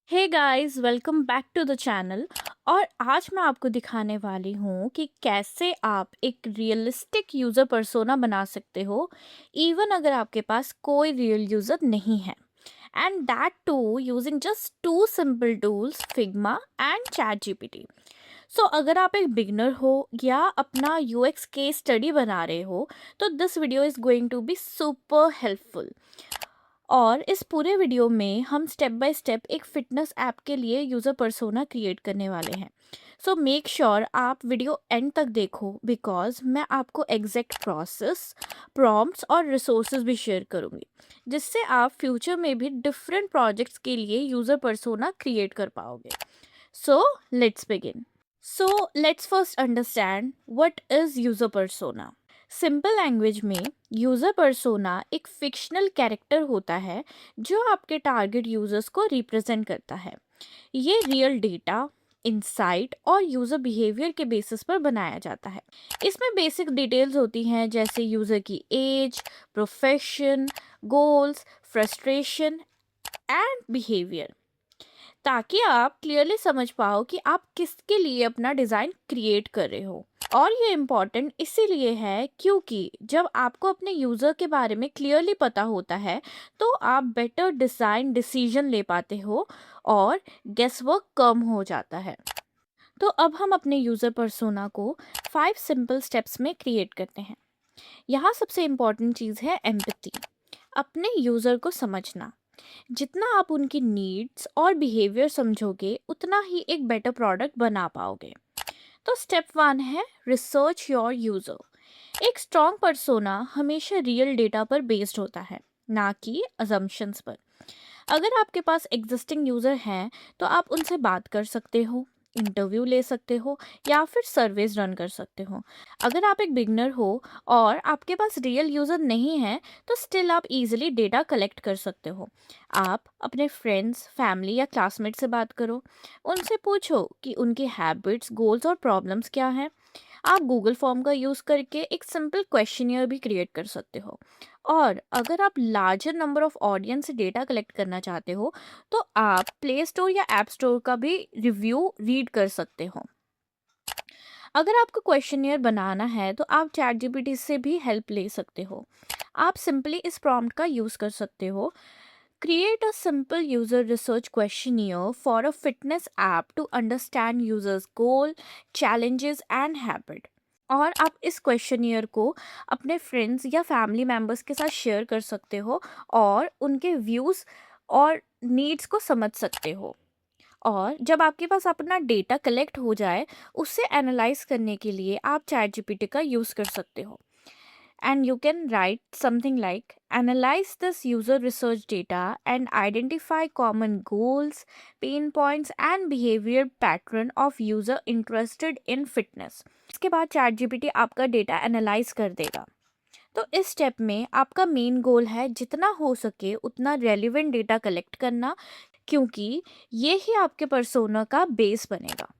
Hey guys, welcome back to the channel. और आज मैं आपको दिखाने वाली हूँ कि कैसे आप एक रियलिस्टिक यूज़र पर्सोना बना सकते हो इवन अगर आपके पास कोई रियल यूज़र नहीं है, and that too using just two simple tools, Figma and ChatGPT. So अगर आप एक बिगनर हो या अपना यूएक्स केस स्टडी बना रहे हो तो this video is going to be super helpful. और इस पूरे वीडियो में हम स्टेप बाय स्टेप एक फिटनेस ऐप के लिए यूज़र पर्सोना क्रिएट करने वाले हैं। सो मेक श्योर आप वीडियो एंड तक देखो बिकॉज मैं आपको एग्जैक्ट प्रोसेस, प्रॉम्प्ट्स और रिसोर्सेज भी शेयर करूँगी जिससे आप फ्यूचर में भी डिफरेंट प्रोजेक्ट्स के लिए यूज़र पर्सोना क्रिएट कर पाओगे। So let's begin. So let's first understand what is user persona. Simple language में यूज़र पर्सोना एक फिक्शनल कैरेक्टर होता है जो आपके टारगेट यूजर्स को रिप्रेजेंट करता है। ये रियल डेटा, इंसाइट और यूज़र बिहेवियर के बेसिस पर बनाया जाता है। इसमें बेसिक डिटेल्स होती हैं जैसे यूज़र की age, profession, goals, frustration and behaviour, ताकि आप क्लियरली समझ पाओ कि आप किसके लिए अपना डिज़ाइन क्रिएट कर रहे हो। और ये इम्पॉर्टेंट इसीलिए है क्योंकि जब आपको अपने यूज़र के बारे में क्लियरली पता होता है तो आप बेटर डिज़ाइन डिसीजन ले पाते हो और गेस वर्क कम हो जाता है। तो अब हम अपने यूज़र पर्सोना को 5 सिंपल स्टेप्स में क्रिएट करते हैं। यहाँ सबसे इम्पॉर्टेंट चीज़ है एम्पैथी, अपने यूज़र को समझना। जितना आप उनकी नीड्स और बिहेवियर समझोगे उतना ही एक बेटर प्रोडक्ट बना पाओगे। तो स्टेप 1 है रिसर्च योर यूज़र। एक स्ट्रॉन्ग पर्सोना हमेशा रियल डेटा पर बेस्ड होता है, ना कि अजम्पशंस पर। अगर आपके पास एग्जिस्टिंग यूज़र हैं तो आप उनसे बात कर सकते हो, इंटरव्यू ले सकते हो या फिर सर्वेज रन कर सकते हो। अगर आप एक बिगनर हो और आपके पास रियल यूज़र नहीं है तो स्टिल आप इजीली डेटा कलेक्ट कर सकते हो। आप अपने फ्रेंड्स, फैमिली या क्लासमेट से बात करो, उनसे पूछो कि उनकी हैबिट्स, गोल्स और प्रॉब्लम्स क्या हैं। आप गूगल फॉर्म का यूज़ करके एक सिंपल क्वेश्चनियर भी क्रिएट कर सकते हो। और अगर आप लार्जर नंबर ऑफ ऑडियंस से डेटा कलेक्ट करना चाहते हो तो आप प्ले स्टोर या ऐप स्टोर का भी रिव्यू रीड कर सकते हो। अगर आपको क्वेश्चनियर बनाना है तो आप चैट जीपीटी से भी हेल्प ले सकते हो। आप सिंपली इस प्रॉम्प्ट का यूज़ कर सकते हो: Create a simple user research questionnaire for a fitness app to understand users' goal, challenges and habit। और आप इस क्वेश्चनियर को अपने फ्रेंड्स या फैमिली मेम्बर्स के साथ शेयर कर सकते हो और उनके व्यूज़ और नीड्स को समझ सकते हो। और जब आपके पास अपना डेटा कलेक्ट हो जाए उसे एनालाइज करने के लिए आप चैट जीपीटी का यूज़ कर सकते हो। And you can write something like analyze this user research data and identify common goals, pain points and behavior pattern of user interested in fitness। इसके बाद चैट जीपीटी आपका डेटा एनालाइज कर देगा। तो इस स्टेप में आपका मेन गोल है जितना हो सके उतना रेलिवेंट डेटा कलेक्ट करना, क्योंकि ये ही आपके पर्सोना का बेस बनेगा।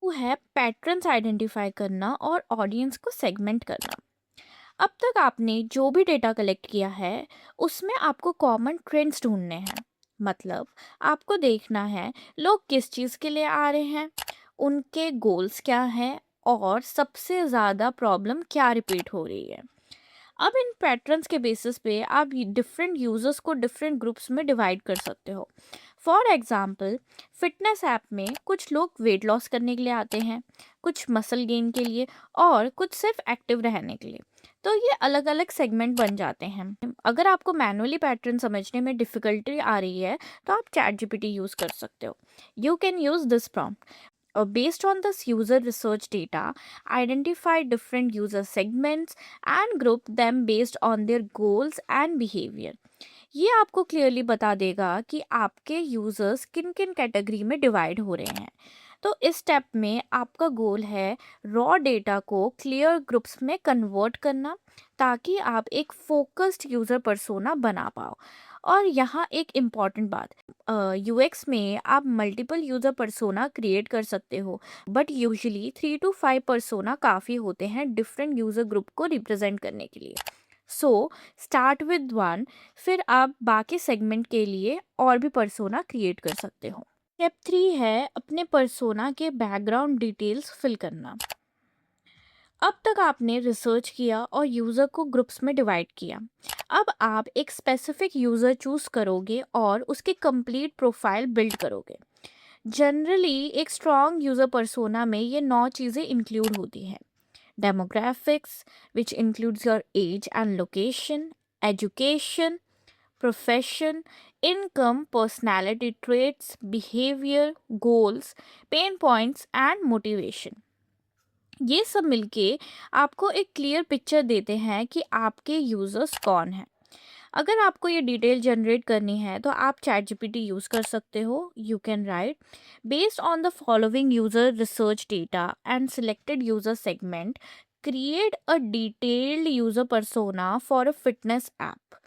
वो है पैटर्न्स आइडेंटिफाई करना और ऑडियंस को सेगमेंट करना। अब तक आपने जो भी डेटा कलेक्ट किया है उसमें आपको कॉमन ट्रेंड्स ढूंढने हैं। मतलब आपको देखना है लोग किस चीज़ के लिए आ रहे हैं, उनके गोल्स क्या हैं और सबसे ज़्यादा प्रॉब्लम क्या रिपीट हो रही है। अब इन पैटर्न्स के बेसिस पे आप डिफरेंट यूजर्स को डिफरेंट ग्रुप्स में डिवाइड कर सकते हो। फॉर एग्जांपल, फिटनेस ऐप में कुछ लोग वेट लॉस करने के लिए आते हैं, कुछ मसल गेन के लिए और कुछ सिर्फ एक्टिव रहने के लिए। तो ये अलग अलग सेगमेंट बन जाते हैं। अगर आपको मैनुअली पैटर्न समझने में डिफ़िकल्टी आ रही है तो आप चैट जीपीटी यूज़ कर सकते हो। You can use this prompt: based on this user research data, identify different user segments and group them based on their goals and behavior। ये आपको क्लियरली बता देगा कि आपके यूजर्स किन किन कैटेगरी में डिवाइड हो रहे हैं। तो इस स्टेप में आपका गोल है रॉ डेटा को क्लियर ग्रुप्स में कन्वर्ट करना ताकि आप एक फोकस्ड यूज़र पर्सोना बना पाओ। और यहाँ एक इम्पॉर्टेंट बात, यूएक्स में आप मल्टीपल यूज़र पर्सोना क्रिएट कर सकते हो, बट यूजुअली 3 to 5 पर्सोना काफ़ी होते हैं डिफरेंट यूज़र ग्रुप को रिप्रेजेंट करने के लिए। सो स्टार्ट विद वन, फिर आप बाकी सेगमेंट के लिए और भी पर्सोना क्रिएट कर सकते हो। स्टेप 3 है अपने पर्सोना के बैकग्राउंड डिटेल्स फिल करना। अब तक आपने रिसर्च किया और यूज़र को ग्रुप्स में डिवाइड किया। अब आप एक स्पेसिफिक यूज़र चूज़ करोगे और उसकी कंप्लीट प्रोफाइल बिल्ड करोगे। जनरली एक स्ट्रॉन्ग यूज़र पर्सोना में ये 9 चीज़ें इंक्लूड होती हैं। Demographics, which includes your age and location, education, profession, income, personality traits, behavior, goals, pain points and motivation। ये सब मिलके आपको एक क्लियर पिक्चर देते हैं कि आपके यूजर्स कौन हैं। अगर आपको ये डिटेल जनरेट करनी है तो आप चैट जीपीटी यूज़ कर सकते हो। You can write based on the following user research data and selected user segment, create a detailed user persona for a fitness app.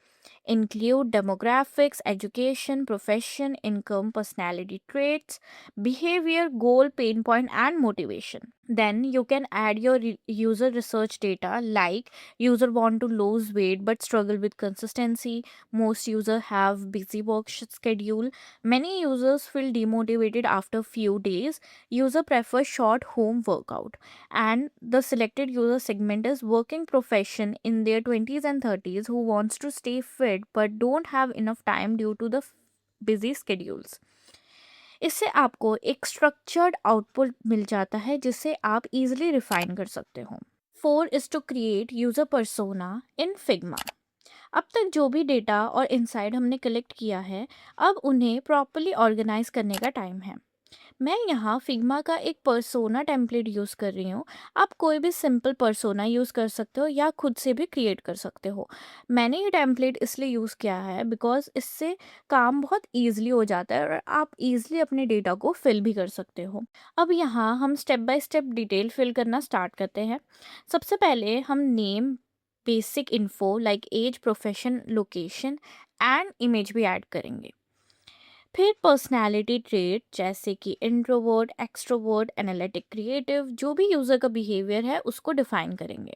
Include demographics, education, profession, income, personality traits, behavior, goal, pain point, and motivation. Then you can add your user research data like user want to lose weight but struggle with consistency, most user have busy work schedule, many users feel demotivated after few days, user prefer short home workout, and the selected user segment is working profession in their 20s and 30s who wants to stay fit but don't have enough time due to the busy schedules। इससे आपको एक structured output मिल जाता है जिसे आप easily refine कर सकते हो। 4 is to create user persona in Figma. अब तक जो भी डेटा और इंसाइट हमने कलेक्ट किया है, अब उन्हें प्रॉपरली ऑर्गेनाइज करने का टाइम है। मैं यहाँ फिग्मा का एक पर्सोना टेम्पलेट यूज़ कर रही हूँ। आप कोई भी सिंपल पर्सोना यूज़ कर सकते हो या खुद से भी क्रिएट कर सकते हो। मैंने ये टेम्पलेट इसलिए यूज़ किया है बिकॉज इससे काम बहुत ईजिली हो जाता है और आप ईजिली अपने डेटा को फिल भी कर सकते हो। अब यहाँ हम step by step detail fill करना स्टार्ट करते हैं। सबसे पहले हम name, basic info like age, profession, location and image भी ऐड करेंगे। फिर पर्सनालिटी ट्रेट जैसे कि इंट्रोवर्ट, एक्सट्रोवर्ट, एनालिटिक, क्रिएटिव, जो भी यूज़र का बिहेवियर है उसको डिफाइन करेंगे।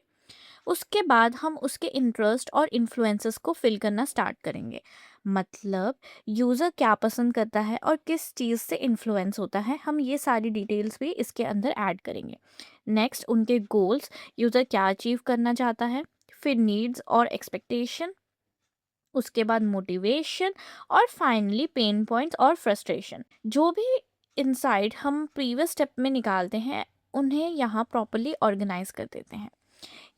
उसके बाद हम उसके इंटरेस्ट और इन्फ्लुएंसेस को फिल करना स्टार्ट करेंगे। मतलब यूज़र क्या पसंद करता है और किस चीज़ से इन्फ्लुएंस होता है, हम ये सारी डिटेल्स भी इसके अंदर ऐड करेंगे। नेक्स्ट उनके गोल्स, यूज़र क्या अचीव करना चाहता है। फिर नीड्स और एक्सपेक्टेशन, उसके बाद मोटिवेशन और फाइनली पेन पॉइंट्स और फ्रस्ट्रेशन। जो भी इंसाइट हम प्रीवियस स्टेप में निकालते हैं उन्हें यहाँ प्रॉपरली ऑर्गेनाइज कर देते हैं।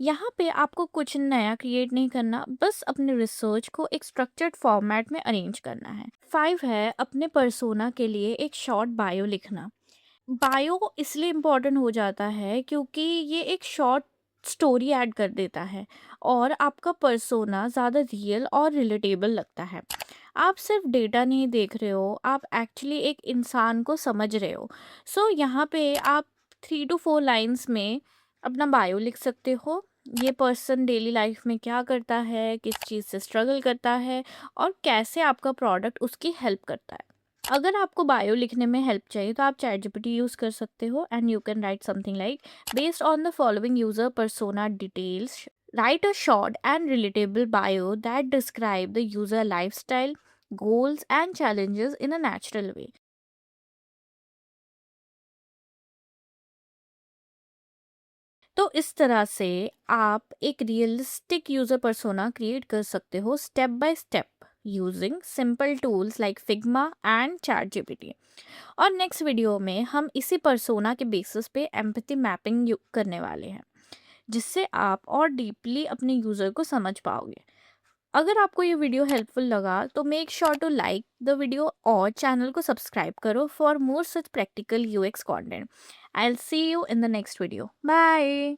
यहाँ पे आपको कुछ नया क्रिएट नहीं करना, बस अपने रिसर्च को एक स्ट्रक्चर्ड फॉर्मेट में अरेंज करना है। 5 है अपने पर्सोना के लिए एक शॉर्ट बायो लिखना। बायो इसलिए इम्पोर्टेंट हो जाता है क्योंकि ये एक शॉर्ट स्टोरी ऐड कर देता है और आपका पर्सोना ज़्यादा रियल और रिलेटेबल लगता है। आप सिर्फ डेटा नहीं देख रहे हो, आप एक्चुअली एक इंसान को समझ रहे हो। सो यहाँ पे आप 3 to 4 लाइन्स में अपना बायो लिख सकते हो। ये पर्सन डेली लाइफ में क्या करता है, किस चीज़ से स्ट्रगल करता है और कैसे आपका प्रोडक्ट उसकी हेल्प करता है। अगर आपको बायो लिखने में हेल्प चाहिए तो आप चैट जीपीटी यूज़ कर सकते हो and you can write something like based on the following user persona details, write a short and relatable bio that describe the user lifestyle, goals and challenges in a natural way। तो इस तरह से आप एक realistic user persona create कर सकते हो step by step using simple tools like Figma and chat GPT. और नेक्स्ट वीडियो में हम इसी पर्सोना के बेसिस पे एम्पैथी मैपिंग करने वाले हैं, जिससे आप और डीपली अपने यूज़र को समझ पाओगे। अगर आपको ये वीडियो हेल्पफुल लगा तो make sure to like the video और चैनल को सब्सक्राइब करो for more such practical UX content. I will see you in the next video. Bye.